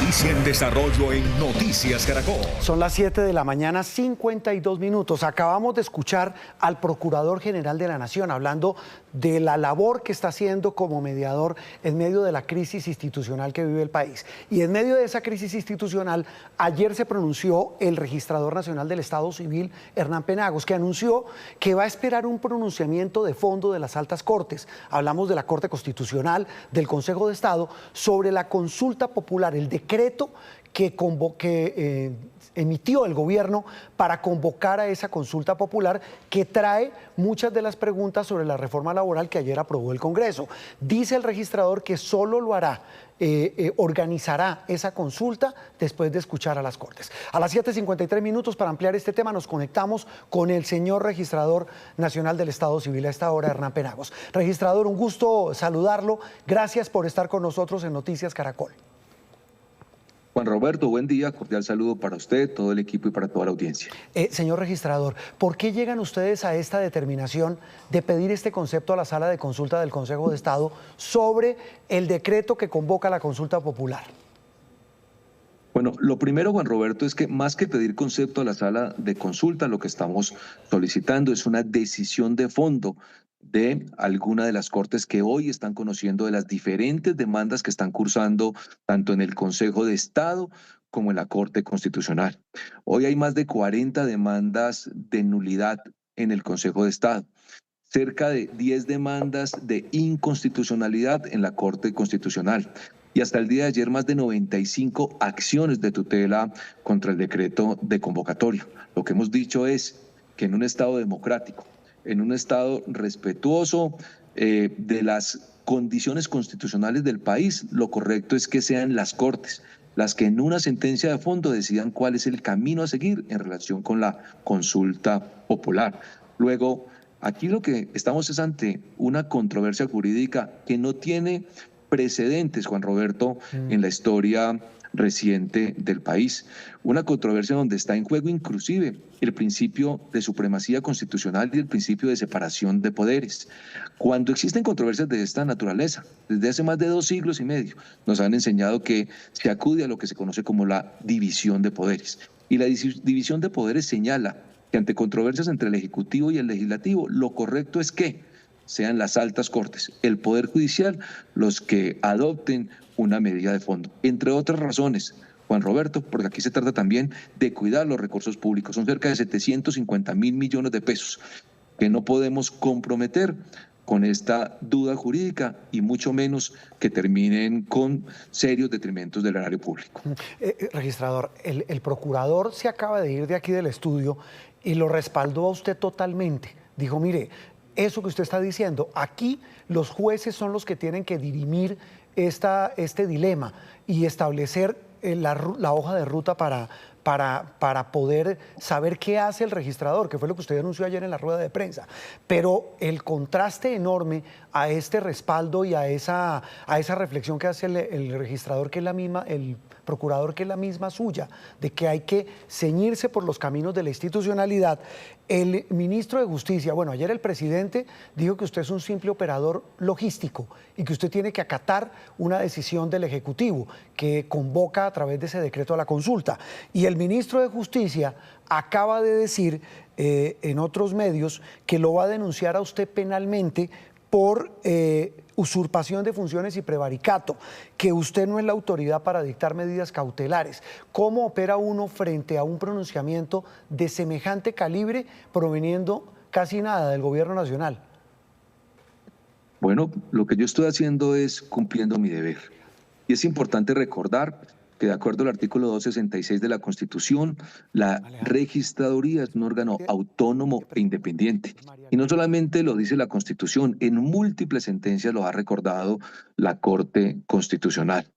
Noticia en desarrollo en Noticias Caracol. Son las 7 de la mañana, 52 minutos. Acabamos de escuchar al Procurador General de la Nación hablando de la labor que está haciendo como mediador en medio de la crisis institucional que vive el país. Y en medio de esa crisis institucional, ayer se pronunció el Registrador Nacional del Estado Civil, Hernán Penagos, que anunció que va a esperar un pronunciamiento de fondo de las altas cortes. Hablamos de la Corte Constitucional, del Consejo de Estado, sobre la consulta popular, el decreto que emitió el gobierno para convocar a esa consulta popular que trae muchas de las preguntas sobre la reforma laboral que ayer aprobó el Congreso. Dice el registrador que solo lo hará, organizará esa consulta después de escuchar a las Cortes. A las 7:53 minutos, para ampliar este tema, nos conectamos con el señor Registrador Nacional del Estado Civil a esta hora, Hernán Penagos. Registrador, un gusto saludarlo. Gracias por estar con nosotros en Noticias Caracol. Juan Roberto, buen día, cordial saludo para usted, todo el equipo y para toda la audiencia. Señor registrador, ¿por qué llegan ustedes a esta determinación de pedir este concepto a la sala de consulta del Consejo de Estado sobre el decreto que convoca la consulta popular? Bueno, lo primero, Juan Roberto, es que más que pedir concepto a la sala de consulta, lo que estamos solicitando es una decisión de fondo de alguna de las cortes que hoy están conociendo de las diferentes demandas que están cursando tanto en el Consejo de Estado como en la Corte Constitucional. Hoy hay más de 40 demandas de nulidad en el Consejo de Estado, cerca de 10 demandas de inconstitucionalidad en la Corte Constitucional y hasta el día de ayer más de 95 acciones de tutela contra el decreto de convocatoria. Lo que hemos dicho es que en un Estado democrático, en un Estado respetuoso de las condiciones constitucionales del país, lo correcto es que sean las Cortes las que en una sentencia de fondo decidan cuál es el camino a seguir en relación con la consulta popular. Luego, aquí lo que estamos es ante una controversia jurídica que no tiene precedentes, Juan Roberto, en la historia reciente del país. Una controversia donde está en juego inclusive el principio de supremacía constitucional y el principio de separación de poderes. Cuando existen controversias de esta naturaleza, desde hace más de 2 siglos y medio, nos han enseñado que se acude a lo que se conoce como la división de poderes. Y la división de poderes señala que ante controversias entre el Ejecutivo y el Legislativo, lo correcto es que sean las altas cortes, el Poder Judicial, los que adopten una medida de fondo. Entre otras razones, Juan Roberto, porque aquí se trata también de cuidar los recursos públicos. Son cerca de 750.000 millones de pesos que no podemos comprometer con esta duda jurídica y mucho menos que terminen con serios detrimentos del erario público. Registrador, el procurador se acaba de ir de aquí del estudio y lo respaldó a usted totalmente. Dijo, mire, eso que usted está diciendo, aquí los jueces son los que tienen que dirimir este dilema y establecer la hoja de ruta para poder saber qué hace el registrador, que fue lo que usted anunció ayer en la rueda de prensa. Pero el contraste enorme a este respaldo y a esa reflexión que hace el registrador, que es la misma, el procurador, que es la misma suya, de que hay que ceñirse por los caminos de la institucionalidad. El ministro de Justicia, bueno, ayer el presidente dijo que usted es un simple operador logístico y que usted tiene que acatar una decisión del Ejecutivo que convoca a través de ese decreto a la consulta. Y el ministro de Justicia acaba de decir en otros medios que lo va a denunciar a usted penalmente por usurpación de funciones y prevaricato, que usted no es la autoridad para dictar medidas cautelares. ¿Cómo opera uno frente a un pronunciamiento de semejante calibre proveniendo casi nada del gobierno nacional? Bueno, lo que yo estoy haciendo es cumpliendo mi deber. Y es importante recordar que de acuerdo al artículo 266 de la Constitución, la registraduría es un órgano autónomo e independiente. Y no solamente lo dice la Constitución, en múltiples sentencias lo ha recordado la Corte Constitucional.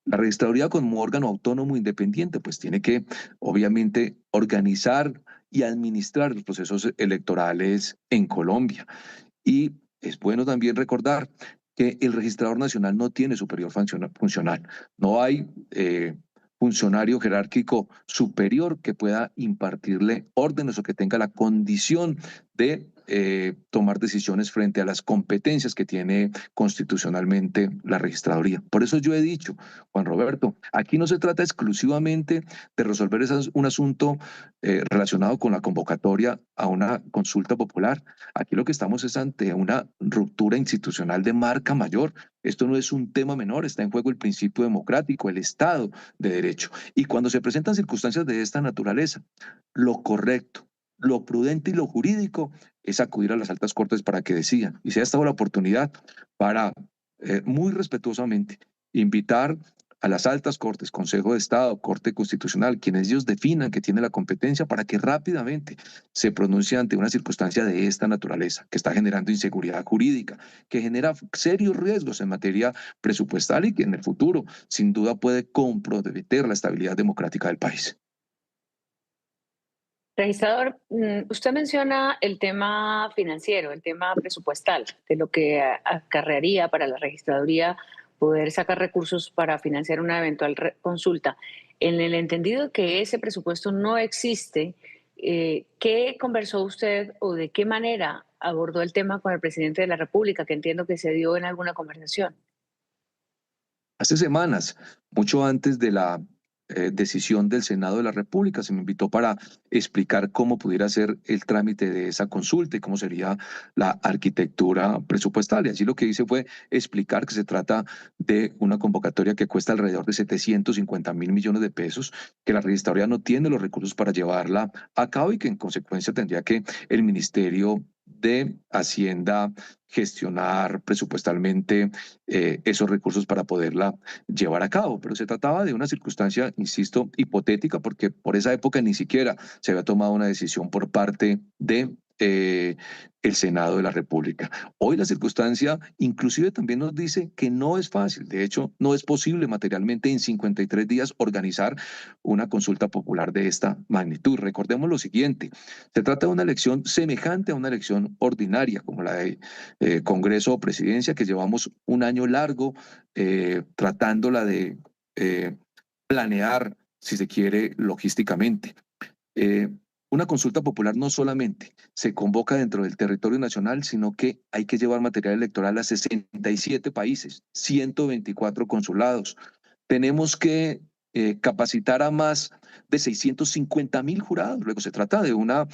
La registraduría como órgano autónomo e independiente pues tiene que obviamente organizar y administrar los procesos electorales en Colombia. Y es bueno también recordar que el registrador nacional no tiene superior funcional. No hay funcionario jerárquico superior que pueda impartirle órdenes o que tenga la condición de tomar decisiones frente a las competencias que tiene constitucionalmente la registraduría. Por eso yo he dicho, Juan Roberto, aquí no se trata exclusivamente de resolver un asunto relacionado con la convocatoria a una consulta popular. Aquí lo que estamos es ante una ruptura institucional de marca mayor. Esto no es un tema menor, está en juego el principio democrático, el Estado de Derecho. Y cuando se presentan circunstancias de esta naturaleza, lo correcto, lo prudente y lo jurídico es acudir a las altas cortes para que decidan. Y se ha estado la oportunidad para, muy respetuosamente, invitar a las altas cortes, Consejo de Estado, Corte Constitucional, quienes ellos definan que tiene la competencia para que rápidamente se pronuncie ante una circunstancia de esta naturaleza, que está generando inseguridad jurídica, que genera serios riesgos en materia presupuestal y que en el futuro, sin duda, puede comprometer la estabilidad democrática del país. Registrador, usted menciona el tema financiero, el tema presupuestal, de lo que acarrearía para la registraduría poder sacar recursos para financiar una eventual consulta. En el entendido que ese presupuesto no existe, ¿qué conversó usted o de qué manera abordó el tema con el presidente de la República, que entiendo que se dio en alguna conversación? Hace semanas, mucho antes de la decisión del Senado de la República, se me invitó para explicar cómo pudiera ser el trámite de esa consulta y cómo sería la arquitectura presupuestal. Y allí lo que hice fue explicar que se trata de una convocatoria que cuesta alrededor de 750.000 millones de pesos, que la registraduría no tiene los recursos para llevarla a cabo y que en consecuencia tendría que el Ministerio de Hacienda gestionar presupuestalmente esos recursos para poderla llevar a cabo. Pero se trataba de una circunstancia, insisto, hipotética, porque por esa época ni siquiera se había tomado una decisión por parte de el Senado de la República. Hoy la circunstancia inclusive también nos dice que no es fácil, de hecho no es posible materialmente en 53 días organizar una consulta popular de esta magnitud. Recordemos lo siguiente, se trata de una elección semejante a una elección ordinaria como la de Congreso o Presidencia, que llevamos un año largo tratándola de planear, si se quiere, logísticamente. Una consulta popular no solamente se convoca dentro del territorio nacional, sino que hay que llevar material electoral a 67 países, 124 consulados. Tenemos que capacitar a más de 650.000 jurados. Luego se trata de una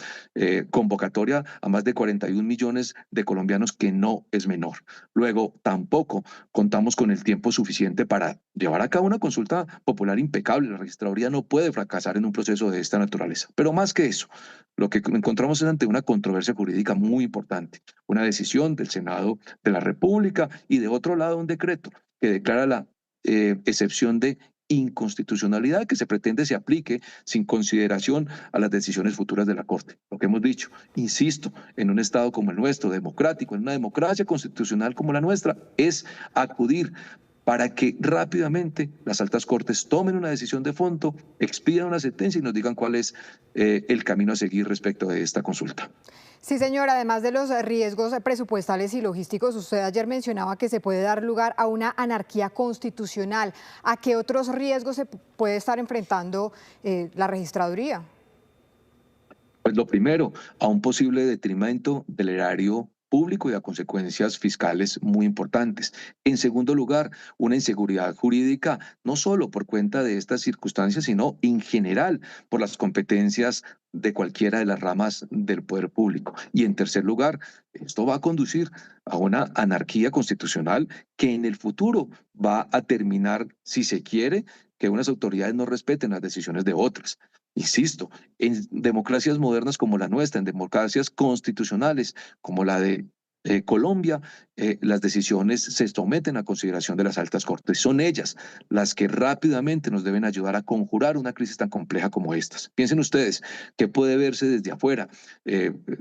convocatoria a más de 41 millones de colombianos, que no es menor. Luego tampoco contamos con el tiempo suficiente para llevar a cabo una consulta popular impecable. La registraduría no puede fracasar en un proceso de esta naturaleza. Pero más que eso, lo que encontramos es ante una controversia jurídica muy importante, una decisión del Senado de la República y de otro lado un decreto que declara la excepción de inconstitucionalidad que se pretende se aplique sin consideración a las decisiones futuras de la Corte. Lo que hemos dicho, insisto, en un Estado como el nuestro, democrático, en una democracia constitucional como la nuestra, es acudir para que rápidamente las altas cortes tomen una decisión de fondo, expidan una sentencia y nos digan cuál es el camino a seguir respecto de esta consulta. Sí, señor, además de los riesgos presupuestales y logísticos, usted ayer mencionaba que se puede dar lugar a una anarquía constitucional. ¿A qué otros riesgos se puede estar enfrentando la registraduría? Pues lo primero, a un posible detrimento del erario público y a consecuencias fiscales muy importantes. En segundo lugar, una inseguridad jurídica, no solo por cuenta de estas circunstancias, sino en general por las competencias de cualquiera de las ramas del poder público. Y en tercer lugar, esto va a conducir a una anarquía constitucional que en el futuro va a terminar, si se quiere, que unas autoridades no respeten las decisiones de otras. Insisto, en democracias modernas como la nuestra, en democracias constitucionales como la de Colombia, las decisiones se someten a consideración de las altas cortes. Son ellas las que rápidamente nos deben ayudar a conjurar una crisis tan compleja como estas. Piensen ustedes que puede verse desde afuera,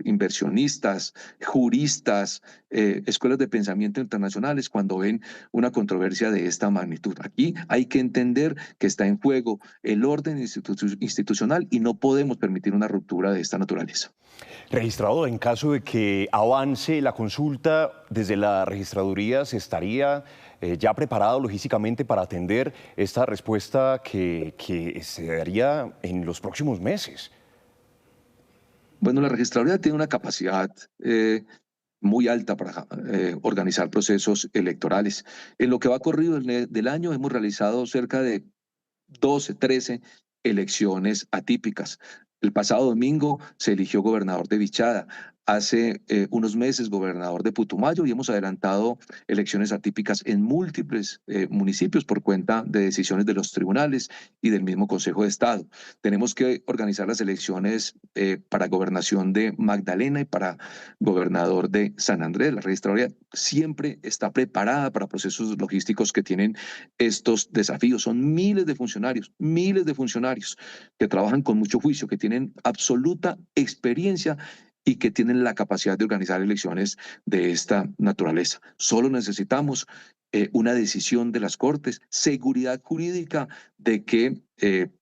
inversionistas, juristas, escuelas de pensamiento internacionales cuando ven una controversia de esta magnitud. Aquí hay que entender que está en juego el orden institucional y no podemos permitir una ruptura de esta naturaleza. Registrado, en caso de que avance la consulta, desde la registraduría se estaría ya preparado logísticamente para atender esta respuesta que se daría en los próximos meses. Bueno, la registraduría tiene una capacidad muy alta para organizar procesos electorales. En lo que va corrido del año hemos realizado cerca de 12, 13 elecciones atípicas. El pasado domingo se eligió gobernador de Vichada, hace unos meses gobernador de Putumayo, y hemos adelantado elecciones atípicas en múltiples municipios por cuenta de decisiones de los tribunales y del mismo Consejo de Estado. Tenemos que organizar las elecciones para gobernación de Magdalena y para gobernador de San Andrés. La registraduría siempre está preparada para procesos logísticos que tienen estos desafíos. Son miles de funcionarios que trabajan con mucho juicio, que tienen absoluta experiencia y que tienen la capacidad de organizar elecciones de esta naturaleza. Solo necesitamos una decisión de las Cortes, seguridad jurídica de que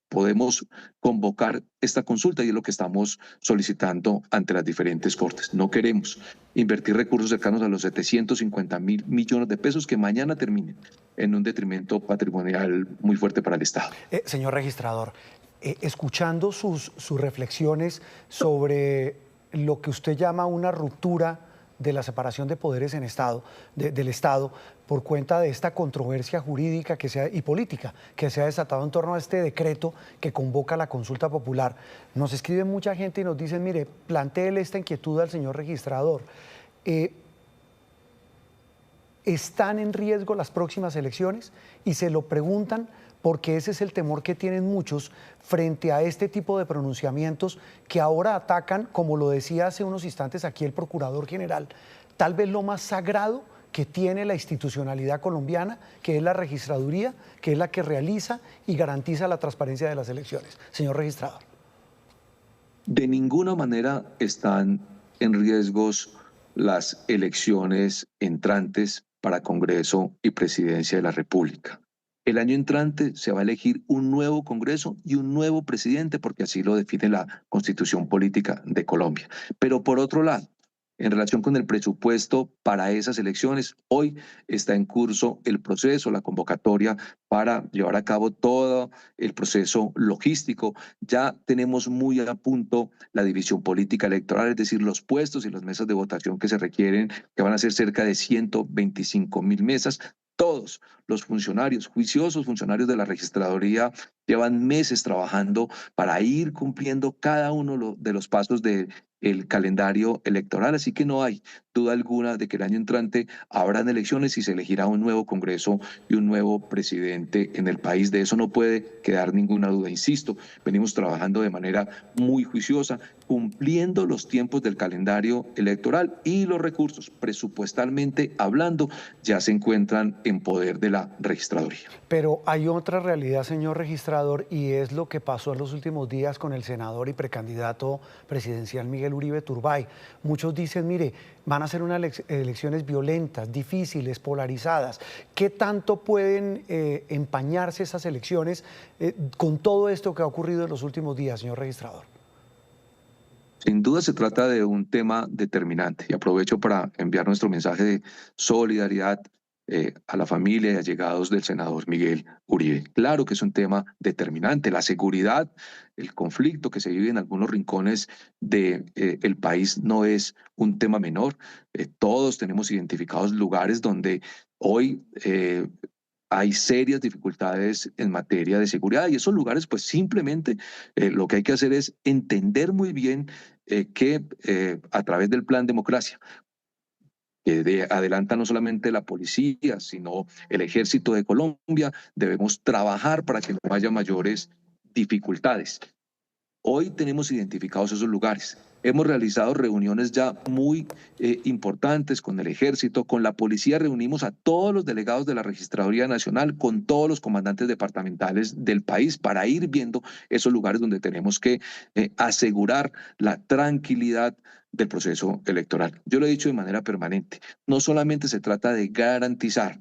podemos convocar esta consulta, y es lo que estamos solicitando ante las diferentes Cortes. No queremos invertir recursos cercanos a los 750.000 millones de pesos que mañana terminen en un detrimento patrimonial muy fuerte para el Estado. Señor registrador, escuchando sus reflexiones sobre lo que usted llama una ruptura de la separación de poderes en del Estado por cuenta de esta controversia jurídica y política que se ha desatado en torno a este decreto que convoca la consulta popular. Nos escribe mucha gente y nos dicen, mire, plantéele esta inquietud al señor registrador. ¿Están en riesgo las próximas elecciones? Y se lo preguntan porque ese es el temor que tienen muchos frente a este tipo de pronunciamientos que ahora atacan, como lo decía hace unos instantes aquí el Procurador General, tal vez lo más sagrado que tiene la institucionalidad colombiana, que es la registraduría, que es la que realiza y garantiza la transparencia de las elecciones. Señor registrador. De ninguna manera están en riesgos las elecciones entrantes para Congreso y Presidencia de la República. El año entrante se va a elegir un nuevo Congreso y un nuevo presidente, porque así lo define la Constitución Política de Colombia. Pero por otro lado, en relación con el presupuesto para esas elecciones, hoy está en curso el proceso, la convocatoria para llevar a cabo todo el proceso logístico. Ya tenemos muy a punto la división política electoral, es decir, los puestos y las mesas de votación que se requieren, que van a ser cerca de 125.000 mesas. Todos los funcionarios, juiciosos funcionarios de la registraduría, llevan meses trabajando para ir cumpliendo cada uno de los pasos del calendario electoral, así que no hay duda alguna de que el año entrante habrán elecciones y se elegirá un nuevo Congreso y un nuevo presidente en el país. De eso no puede quedar ninguna duda. Insisto, venimos trabajando de manera muy juiciosa, cumpliendo los tiempos del calendario electoral, y los recursos, presupuestalmente hablando, ya se encuentran en poder de la registraduría. Pero hay otra realidad, señor registrador, y es lo que pasó en los últimos días con el senador y precandidato presidencial Miguel Uribe Turbay. Muchos dicen, mire, van a ser unas elecciones violentas, difíciles, polarizadas. ¿Qué tanto pueden empañarse esas elecciones con todo esto que ha ocurrido en los últimos días, señor registrador? Sin duda se trata de un tema determinante, y aprovecho para enviar nuestro mensaje de solidaridad a la familia y allegados del senador Miguel Uribe. Claro que es un tema determinante. La seguridad, el conflicto que se vive en algunos rincones del país no es un tema menor. Todos tenemos identificados lugares donde hoy hay serias dificultades en materia de seguridad, y esos lugares pues simplemente lo que hay que hacer es entender muy bien que a través del Plan Democracia, que adelanta no solamente la policía, sino el Ejército de Colombia, debemos trabajar para que no haya mayores dificultades. Hoy tenemos identificados esos lugares. Hemos realizado reuniones ya muy importantes con el Ejército, con la policía. Reunimos a todos los delegados de la Registraduría Nacional, con todos los comandantes departamentales del país, para ir viendo esos lugares donde tenemos que asegurar la tranquilidad del proceso electoral. Yo lo he dicho de manera permanente, no solamente se trata de garantizar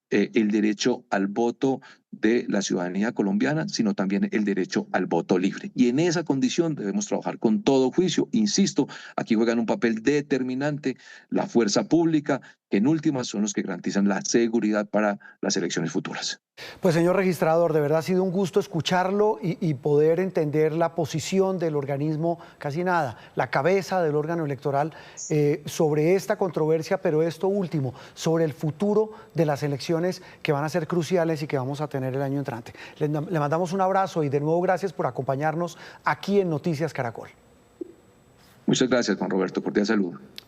el derecho al voto de la ciudadanía colombiana, sino también el derecho al voto libre. Y en esa condición debemos trabajar con todo juicio. Insisto, aquí juegan un papel determinante la fuerza pública, que en últimas son los que garantizan la seguridad para las elecciones futuras. Pues señor registrador, de verdad ha sido un gusto escucharlo y poder entender la posición del organismo, casi nada, la cabeza del órgano electoral sobre esta controversia, pero esto último, sobre el futuro de las elecciones que van a ser cruciales y que vamos a tener el año entrante. Le mandamos un abrazo y de nuevo gracias por acompañarnos aquí en Noticias Caracol. Muchas gracias, Juan Roberto. Cordial saludo.